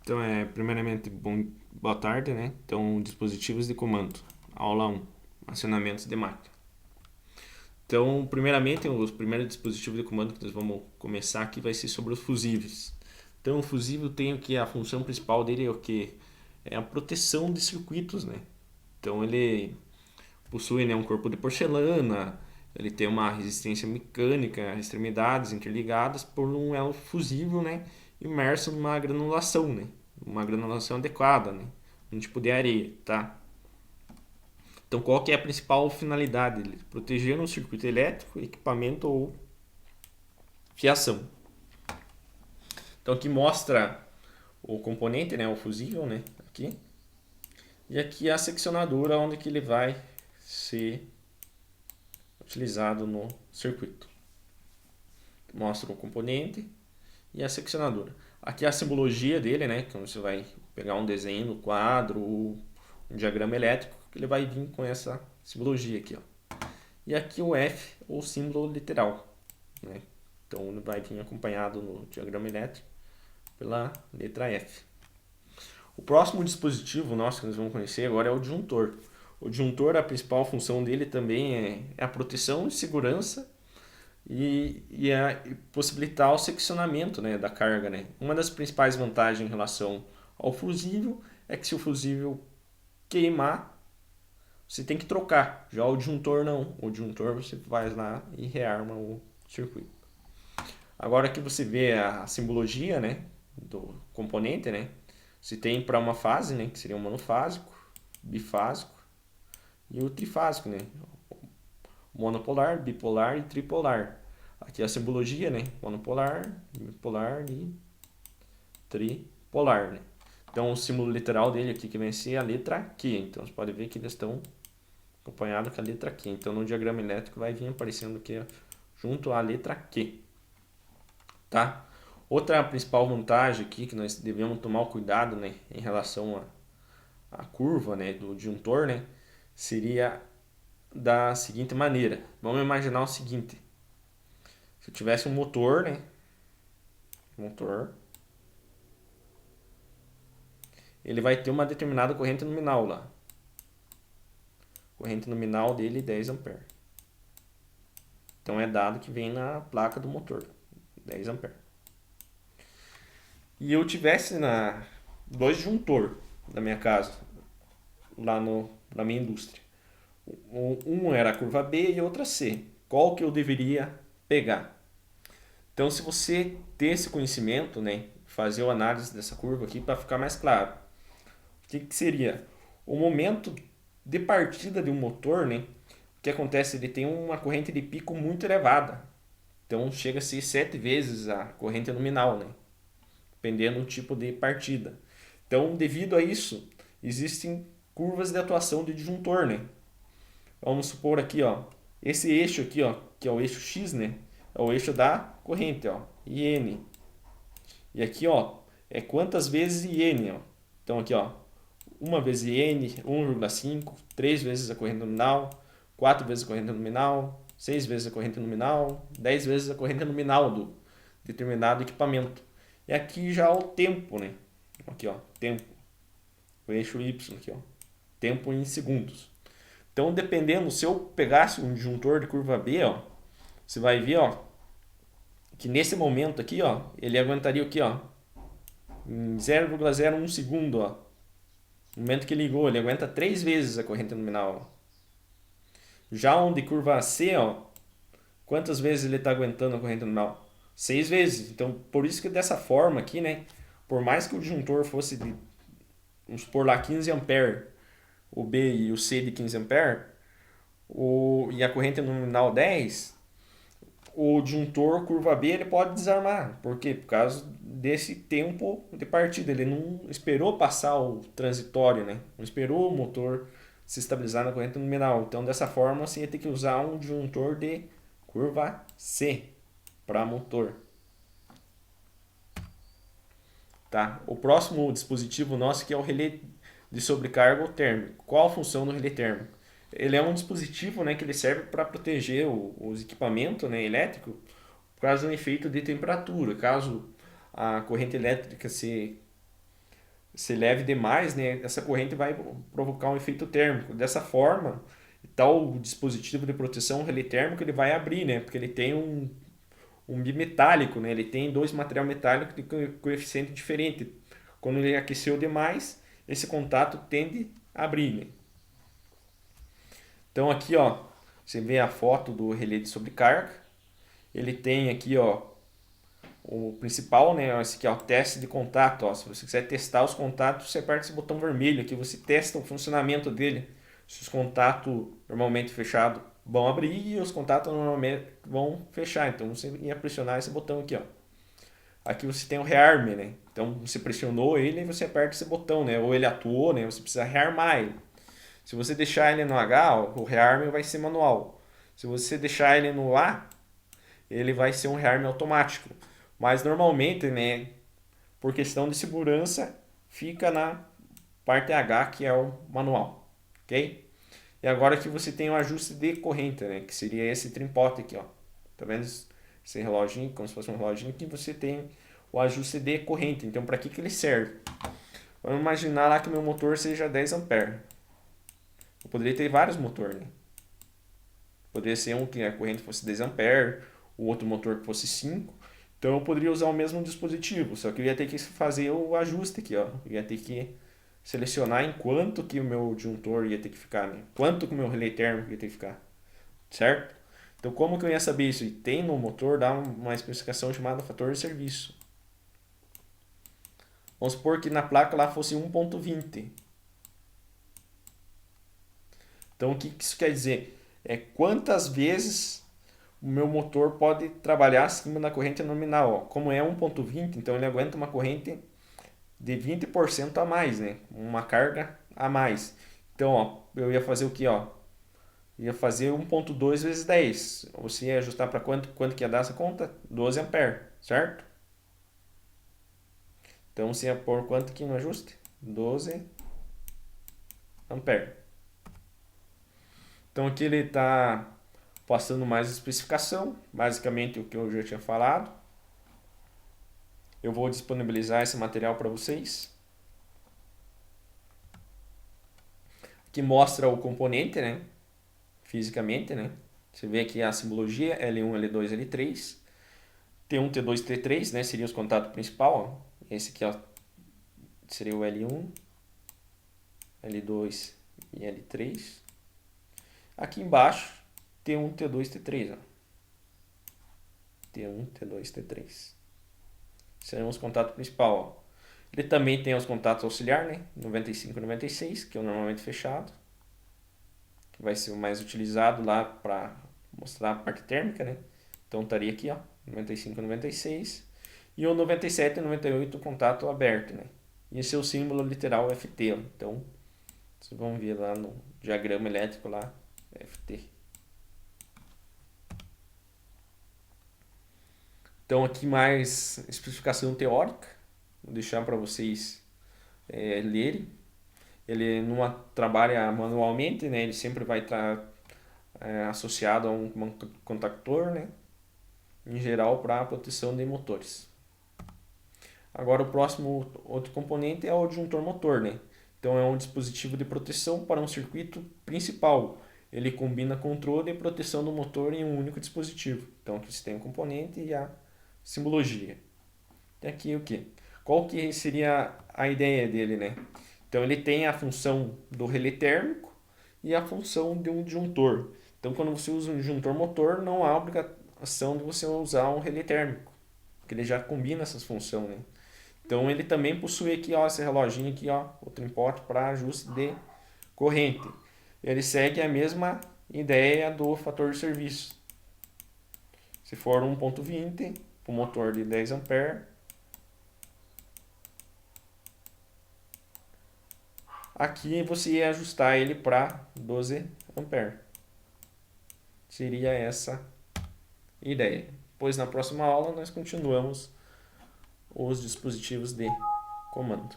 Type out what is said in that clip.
Então, primeiramente, boa tarde, né? Então, dispositivos de comando. Aula 1, acionamentos de máquina. Então, primeiramente, os primeiros dispositivos de comando que nós vamos começar aqui vai ser sobre os fusíveis. Então, o fusível tem o que a função principal dele é o que é a proteção de circuitos, né? Então, ele possui, né, um corpo de porcelana, ele tem uma resistência mecânica, extremidades interligadas por um elo fusível, né, imerso numa granulação, né, uma granulação adequada, né, um tipo de areia, tá? Então, qual que é a principal finalidade dele? Proteger um circuito elétrico, equipamento ou fiação. Então, aqui mostra o componente, né, o fusível, né, aqui. E aqui a seccionadora onde que ele vai ser utilizado no circuito. Mostra o componente e a seccionadora. Aqui é a simbologia dele, né? Então você vai pegar um desenho no quadro, ou um diagrama elétrico, que ele vai vir com essa simbologia aqui, ó. E aqui o F, ou símbolo literal, né? Então ele vai vir acompanhado no diagrama elétrico pela letra F. O próximo dispositivo nosso que nós vamos conhecer agora é o disjuntor. O disjuntor, a principal função dele também é a proteção e segurança e possibilitar o seccionamento, né, da carga, né? Uma das principais vantagens em relação ao fusível é que se o fusível queimar, você tem que trocar. Já o disjuntor não. O disjuntor você vai lá e rearma o circuito. Agora que você vê a simbologia, né, do componente, né? Você tem para uma fase, né, que seria o monofásico, bifásico e o trifásico, né? Monopolar, bipolar e tripolar. Aqui a simbologia, né? Monopolar, bipolar e tripolar, né? Então o símbolo literal dele aqui que vai ser a letra Q. Então você pode ver que eles estão acompanhados com a letra Q. Então no diagrama elétrico vai vir aparecendo aqui junto à letra Q, tá? Outra principal vantagem aqui que nós devemos tomar cuidado, né, em relação à curva, né, do disjuntor, né, seria da seguinte maneira. Vamos imaginar o seguinte: se eu tivesse um motor, né, motor, ele vai ter uma determinada corrente nominal lá. Corrente nominal dele 10 amperes. Então é dado que vem na placa do motor, 10 amperes. E eu tivesse dois disjuntor na minha casa, lá na minha indústria. Um era a curva B e outra C. Qual que eu deveria pegar? Então, se você ter esse conhecimento, né, fazer a análise dessa curva aqui para ficar mais claro, o que seria? O momento de partida de um motor, né, o que acontece? Ele tem uma corrente de pico muito elevada. Então, chega a ser 7 vezes a corrente nominal, né, dependendo do tipo de partida. Então, devido a isso, existem curvas de atuação de disjuntor, né? Vamos supor aqui, ó, esse eixo aqui, ó, que é o eixo X, né? É o eixo da corrente, ó, IN. E aqui, ó, é quantas vezes IN, ó. Então aqui, ó, uma vezes IN, 1,5, 3 vezes a corrente nominal, 4 vezes a corrente nominal, 6 vezes a corrente nominal, 10 vezes a corrente nominal do determinado equipamento. E aqui já o tempo, né? Aqui, ó, tempo. O eixo Y aqui, ó. Tempo em segundos. Então, dependendo, se eu pegasse um disjuntor de curva B, ó, você vai ver, ó, que nesse momento aqui, ó, ele aguentaria o que, ó, em 0,01 segundo, ó. No momento que ligou, ele aguenta 3 vezes a corrente nominal. Já um de curva C, ó, quantas vezes ele está aguentando a corrente nominal? 6 vezes. Então, por isso que dessa forma aqui, né, por mais que o disjuntor fosse de, vamos supor lá, 15 ampere, o B e o C de 15 ampere, e a corrente nominal 10, o disjuntor curva B ele pode desarmar. Por quê? Por causa desse tempo de partida. Ele não esperou passar o transitório, né? Não esperou o motor se estabilizar na corrente nominal. Então, dessa forma, você ia ter que usar um disjuntor de curva C para motor. Tá? O próximo dispositivo nosso que é o relé de sobrecarga térmico. Qual a função do relé térmico? Ele é um dispositivo, né, que ele serve para proteger os equipamentos, né, elétricos por causa do efeito de temperatura. Caso a corrente elétrica se se eleve demais, né, essa corrente vai provocar um efeito térmico. Dessa forma, tal dispositivo de proteção, o relé térmico, ele vai abrir, né, porque ele tem um bimetálico, né, ele tem dois material metálico de coeficiente diferente. Quando ele aqueceu demais, esse contato tende a abrir, né? Então aqui, ó, você vê a foto do relé de sobrecarga. Ele tem aqui, ó, o principal, né? Esse aqui é o teste de contato. Ó. Se você quiser testar os contatos, você aperta esse botão vermelho aqui. Você testa o funcionamento dele. Se os contatos normalmente fechados vão abrir e os contatos normalmente vão fechar. Então você ia pressionar esse botão aqui, ó. Aqui você tem o rearme, né? Então você pressionou ele e você aperta esse botão, né? Ou ele atuou, né? Você precisa rearmar ele. Se você deixar ele no H, ó, o rearme vai ser manual. Se você deixar ele no A, ele vai ser um rearme automático. Mas normalmente, né, por questão de segurança, fica na parte H, que é o manual, ok? E agora que você tem o ajuste de corrente, né, que seria esse trimpote aqui, ó. Tá vendo esse reloginho, como se fosse um reloginho, que você tem o ajuste de corrente. Então, para que ele serve? Vamos imaginar lá que meu motor seja 10 amperes. Eu poderia ter vários motores, né? Poderia ser um que a corrente fosse 10 amperes, o outro motor que fosse 5. Então eu poderia usar o mesmo dispositivo, só que eu ia ter que fazer o ajuste aqui, ó. Eu ia ter que selecionar em quanto que o meu disjuntor ia ter que ficar, né? Quanto que o meu relé térmico ia ter que ficar, certo? Então como que eu ia saber isso? E tem no motor, dá uma especificação chamada fator de serviço. Vamos supor que na placa lá fosse 1.20. Então o que isso quer dizer? É quantas vezes o meu motor pode trabalhar acima da corrente nominal. Ó. Como é 1.20, então ele aguenta uma corrente de 20% a mais, né? Uma carga a mais. Então, ó, eu ia fazer o que, ó? Ia fazer 1.2 vezes 10. Você ia ajustar para quanto que ia dar essa conta? 12 amperes, certo? Então, você ia pôr quanto aqui no ajuste? 12 amperes. Então, aqui ele está passando mais especificação, basicamente o que eu já tinha falado. Eu vou disponibilizar esse material para vocês. Que mostra o componente, né? Fisicamente, né? Você vê aqui a simbologia L1, L2, L3. T1, T2, T3, né? Seria os contatos principal. Ó. Esse aqui ó, seria o L1, L2 e L3. Aqui embaixo, T1, T2, T3. Ó. T1, T2, T3. Seriam os contatos principais. Ó. Ele também tem os contatos auxiliar, né? 95 e 96, que é o normalmente fechado. Que vai ser o mais utilizado lá para mostrar a parte térmica, né? Então estaria aqui, ó, 95 e 96. E o 97 e 98 contato aberto, né? E esse é o símbolo literal FT, ó. Então, vocês vão ver lá no diagrama elétrico lá, FT. Então aqui mais especificação teórica, vou deixar para vocês lerem. Ele não trabalha manualmente, né? Ele sempre vai estar associado a um contactor, né? Em geral para a proteção de motores. Agora o próximo outro componente é o disjuntor motor, né? Então é um dispositivo de proteção para um circuito principal. Ele combina controle e proteção do motor em um único dispositivo. Então aqui você tem o componente e a simbologia. E aqui o que? Qual que seria a ideia dele, né? Então ele tem a função do relé térmico e a função de um disjuntor. Então quando você usa um disjuntor motor, não há obrigação de você usar um relé térmico, porque ele já combina essas funções, né? Então ele também possui aqui, ó, esse reloginho aqui, ó, o trimpote para ajuste de corrente. Ele segue a mesma ideia do fator de serviço. Se for 1.20 para o motor de 10 amperes, aqui você ia ajustar ele para 12 amperes. Seria essa ideia. Pois na próxima aula nós continuamos os dispositivos de comando.